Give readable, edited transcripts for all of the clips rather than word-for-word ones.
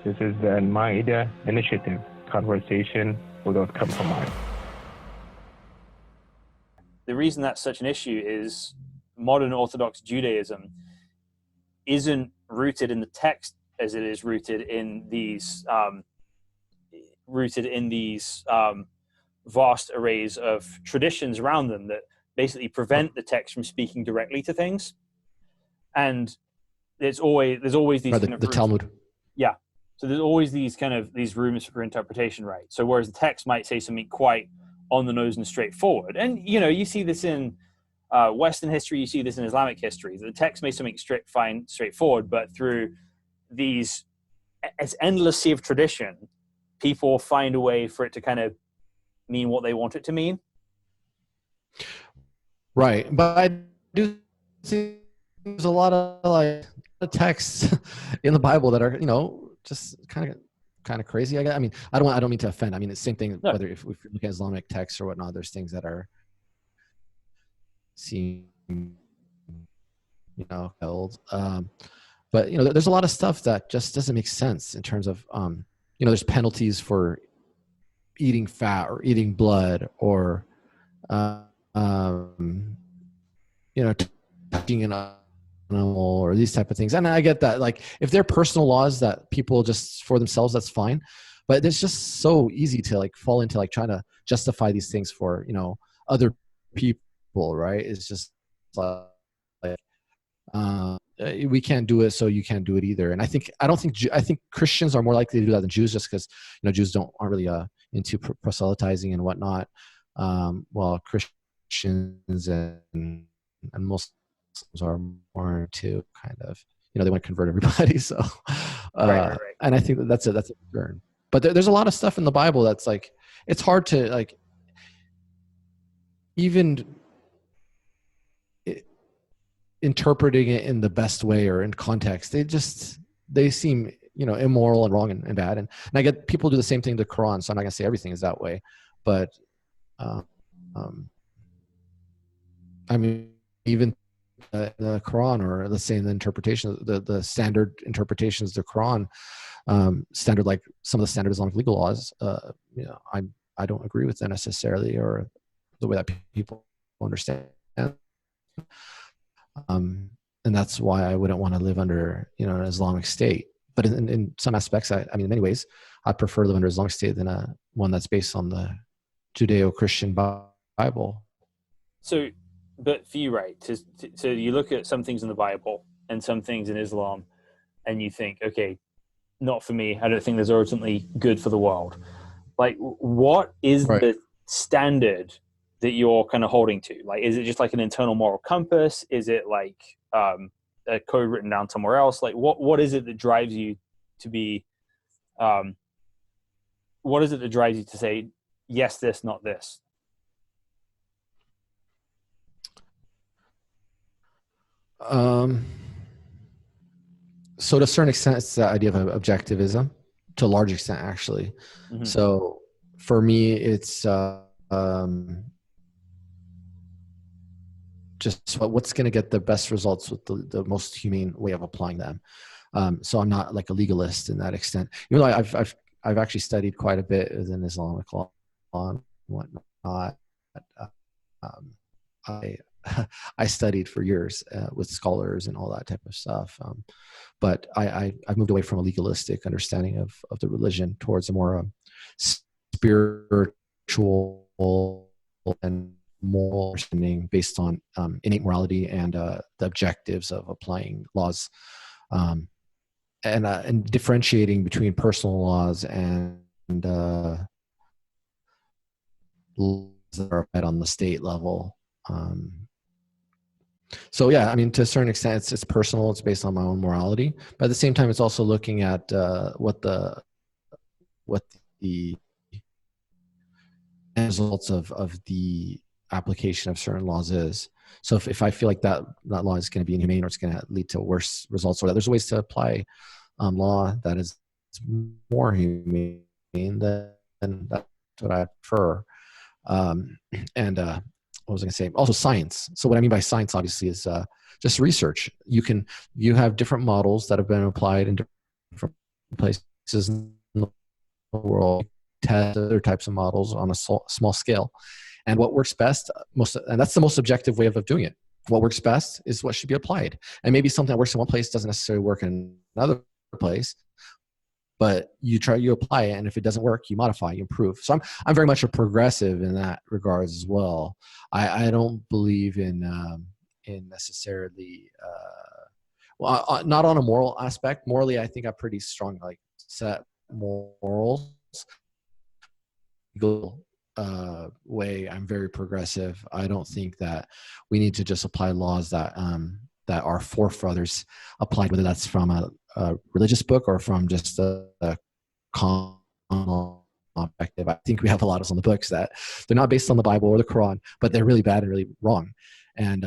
This is the Al-Ma'idah Initiative, conversation without compromise. The reason that's such an issue is modern Orthodox Judaism isn't rooted in the text as it is rooted in these vast arrays of traditions around them that basically prevent the text from speaking directly to things. And there's always these right, kind of the Talmud. Yeah. So there's always these rooms for interpretation, right? So whereas the text might say something quite on the nose and straightforward, and you see this in Western history, you see this in Islamic history. The text may something straightforward, but through these as endless sea of tradition, people find a way for it to kind of mean what they want it to mean. Right, but I do see there's a lot of texts in the Bible that are just kind of crazy. I mean, I don't mean to offend. I mean, it's the same thing. No. Whether if we look at Islamic texts or whatnot, there's things that are seen, held. But there's a lot of stuff that just doesn't make sense in terms of there's penalties for eating fat or eating blood or touching an animal or these type of things. And I get that, like, if they're personal laws that people just for themselves, that's fine. But it's just so easy to fall into trying to justify these things for other people, right? It's just we can't do it, so you can't do it either. And I think Christians are more likely to do that than Jews, just because Jews aren't really into proselytizing and whatnot. While Christians and Muslims are more into kind of they want to convert everybody. So right. And I think that's a concern. But there's a lot of stuff in the Bible that's it's hard to even interpreting it in the best way or in context. They seem immoral and wrong and bad. And I get people do the same thing in the Quran, so I'm not gonna say everything is that way, but I mean, even the Quran, or let's say in the interpretation, the standard interpretations of the Quran, standard, like some of the standard Islamic legal laws, I don't agree with them necessarily, or the way that people understand. And that's why I wouldn't want to live under an Islamic state. But in some aspects, I mean, in many ways, I prefer to live under Islamic state than one that's based on the Judeo-Christian Bible. So, but for you, right? So you look at some things in the Bible and some things in Islam, and you think, okay, not for me. I don't think there's ultimately good for the world. What is right. the standard that you're kind of holding to? Is it just an internal moral compass? Is it a code written down somewhere else? What is it that drives you to be? What is it that drives you to say yes, this, not this? So to a certain extent, it's the idea of objectivism, to a large extent, actually. Mm-hmm. So for me, it's just what's going to get the best results with the most humane way of applying them. So I'm not a legalist in that extent. Even though I've actually studied quite a bit within Islamic law and whatnot. I studied for years with scholars and all that type of stuff. But I've moved away from a legalistic understanding of the religion towards a more spiritual and moral understanding based on innate morality and the objectives of applying laws, and differentiating between personal laws and laws that are applied on the state level. So yeah, I mean, to a certain extent, it's personal. It's based on my own morality, but at the same time, it's also looking at what the results of the application of certain laws is. So if I feel like that law is going to be inhumane, or it's going to lead to worse results, or that there's ways to apply law that is more humane, then that's what I prefer. What was I going to say? Also science. So what I mean by science, obviously, is just research. You have different models that have been applied in different places in the world, test other types of models on a small scale. And what works best, and that's the most objective way of doing it. What works best is what should be applied. And maybe something that works in one place doesn't necessarily work in another place, but you apply it, and if it doesn't work, you modify, you improve. So I'm very much a progressive in that regards as well. I don't believe in necessarily not on a moral aspect. Morally, I think I'm pretty strong, like set morals. Way, I'm very progressive. I don't think that we need to just apply laws that our forefathers applied, whether that's from a religious book or from just a common perspective. I think we have a lot of on the books that they're not based on the Bible or the Quran, but they're really bad and really wrong, and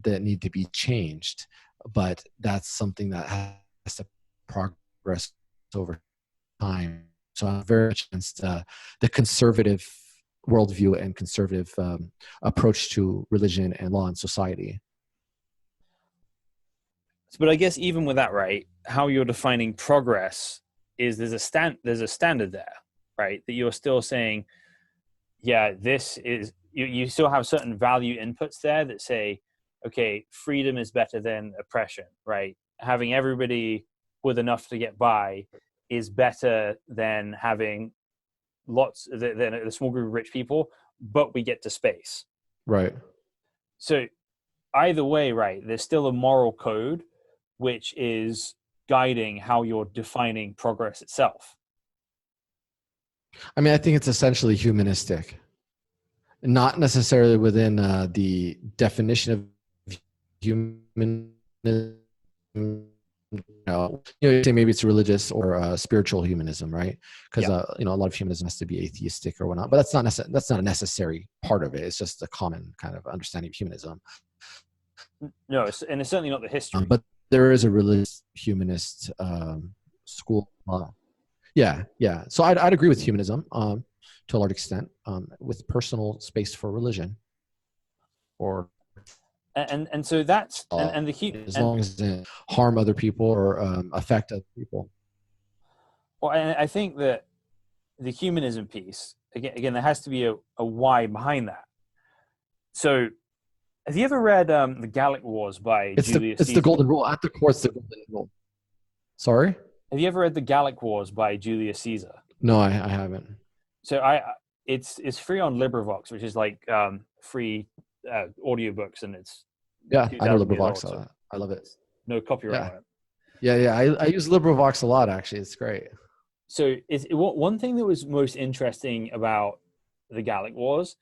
that need to be changed. But that's something that has to progress over time. So I'm very much against the conservative worldview and conservative approach to religion and law and society. But I guess even with that, right, how you're defining progress is there's a standard there, right? That you're still saying, yeah, this is, you still have certain value inputs there that say, okay, freedom is better than oppression, right? Having everybody with enough to get by is better than having than a small group of rich people, but we get to space. Right. So either way, right, there's still a moral code which is guiding how you're defining progress itself. I mean, I think it's essentially humanistic, not necessarily within the definition of humanism. You say maybe it's religious or spiritual humanism, right? Because a lot of humanism has to be atheistic or whatnot, but that's not a necessary part of it. It's just a common kind of understanding of humanism. No, and it's certainly not the history. But there is a religious humanist school. Yeah. So I'd agree with humanism to a large extent, with personal space for religion, or. And so that's and the as long as it doesn't harm other people or affect other people. Well, and I think that the humanism piece, again, there has to be a why behind that. So, have you ever read the Gallic Wars by Julius Caesar? It's the Golden Rule. At the core, it's the Golden Rule. Sorry? Have you ever read the Gallic Wars by Julius Caesar? No, I haven't. So it's free on LibriVox, which is like free audiobooks, and it's I know LibriVox. I love it. No copyright on it. Yeah. I use LibriVox a lot, actually. It's great. So one thing that was most interesting about the Gallic Wars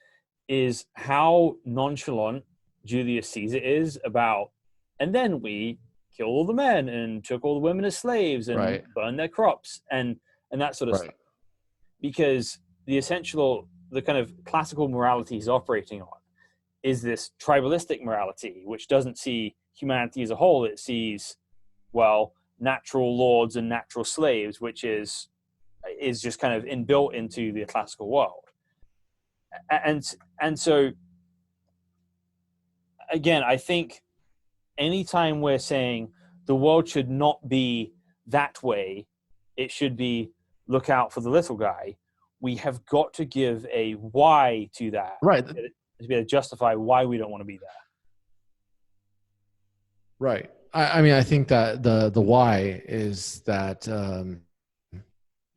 is how nonchalant Julius Caesar is about, and then we killed all the men and took all the women as slaves and burned their crops and that sort of stuff. Because the kind of classical morality he's operating on is this tribalistic morality, which doesn't see humanity as a whole. It sees, well, natural lords and natural slaves, which is just kind of inbuilt into the classical world. And so, again, I think anytime we're saying the world should not be that way, it should be look out for the little guy, we have got to give a why to that. Right. To be able to justify why we don't want to be there. Right. I mean, I think that the why is that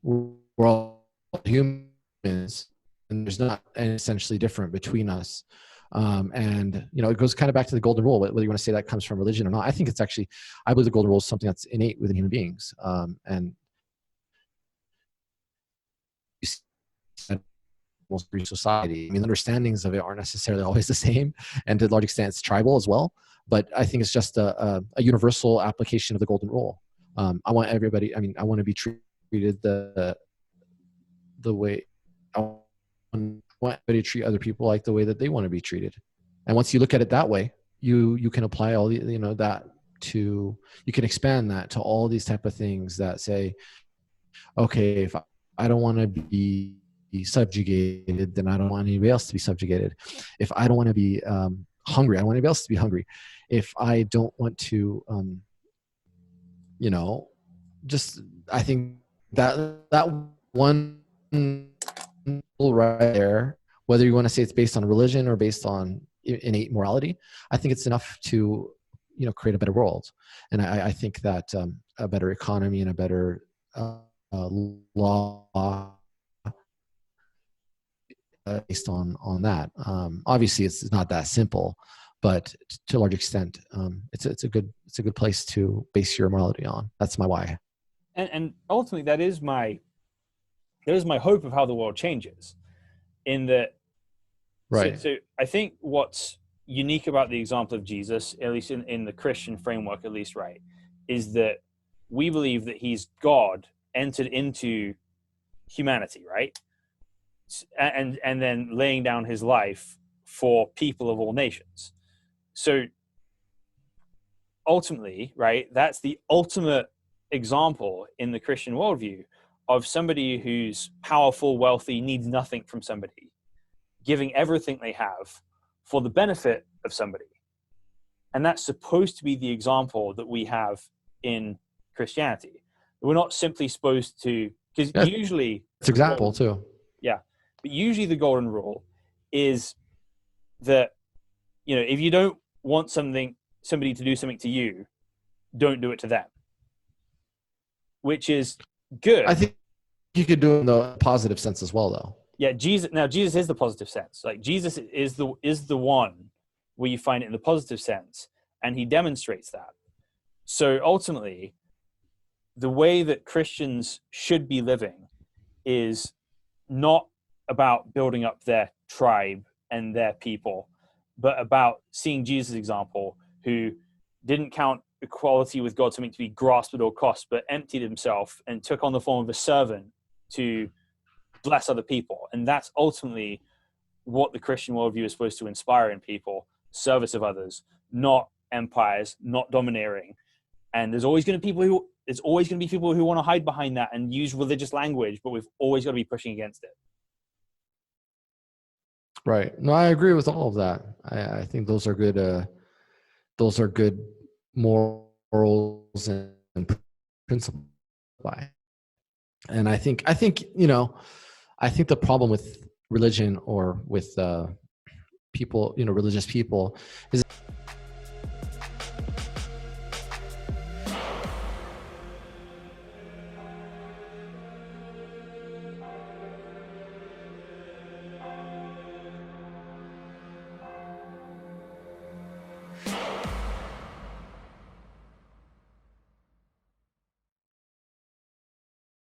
we're all humans, and there's not anything essentially different between us. And it goes kind of back to the Golden Rule, whether you want to say that comes from religion or not. I think it's actually, I believe the Golden Rule is something that's innate within human beings. And most free society. I mean, understandings of it aren't necessarily always the same, and to a large extent, it's tribal as well. But I think it's just a universal application of the Golden Rule. I want everybody. I mean, I want to be treated the way I want everybody to treat other people like the way that they want to be treated. And once you look at it that way, you can apply all the that to, you can expand that to all these type of things that say, okay, if I don't want to be subjugated, then I don't want anybody else to be subjugated. If I don't want to be hungry, I don't want anybody else to be hungry. If I don't want to, I think that one right there, whether you want to say it's based on religion or based on innate morality, I think it's enough to, create a better world. And I think that a better economy and a better law based on that. Obviously, it's not that simple, but to a large extent, it's a good place to base your morality on. That's my why. And ultimately, that is my hope of how the world changes. In that, Right. So I think what's unique about the example of Jesus, at least in the Christian framework, at least, right, is that we believe that he's God entered into humanity, right? And then laying down his life for people of all nations. So ultimately, right, that's the ultimate example in the Christian worldview of somebody who's powerful, wealthy, needs nothing from somebody, giving everything they have for the benefit of somebody. And that's supposed to be the example that we have in Christianity. We're not simply supposed to, because usually it's example too. Yeah. But usually the golden rule is that, if you don't want somebody to do something to you, don't do it to them. Which is good. I think you could do it in the positive sense as well, though. Yeah, Jesus is the positive sense. Like, Jesus is the one where you find it in the positive sense, and he demonstrates that. So ultimately, the way that Christians should be living is not about building up their tribe and their people, but about seeing Jesus' example, who didn't count equality with God something to be grasped at all costs, but emptied himself and took on the form of a servant to bless other people. And that's ultimately what the Christian worldview is supposed to inspire in people: service of others, not empires, not domineering. And there's always going to be people who want to hide behind that and use religious language, but we've always got to be pushing against it. Right. No, I agree with all of that. I think those are good. Those are good morals and principles. And I think the problem with religion or with people, religious people, is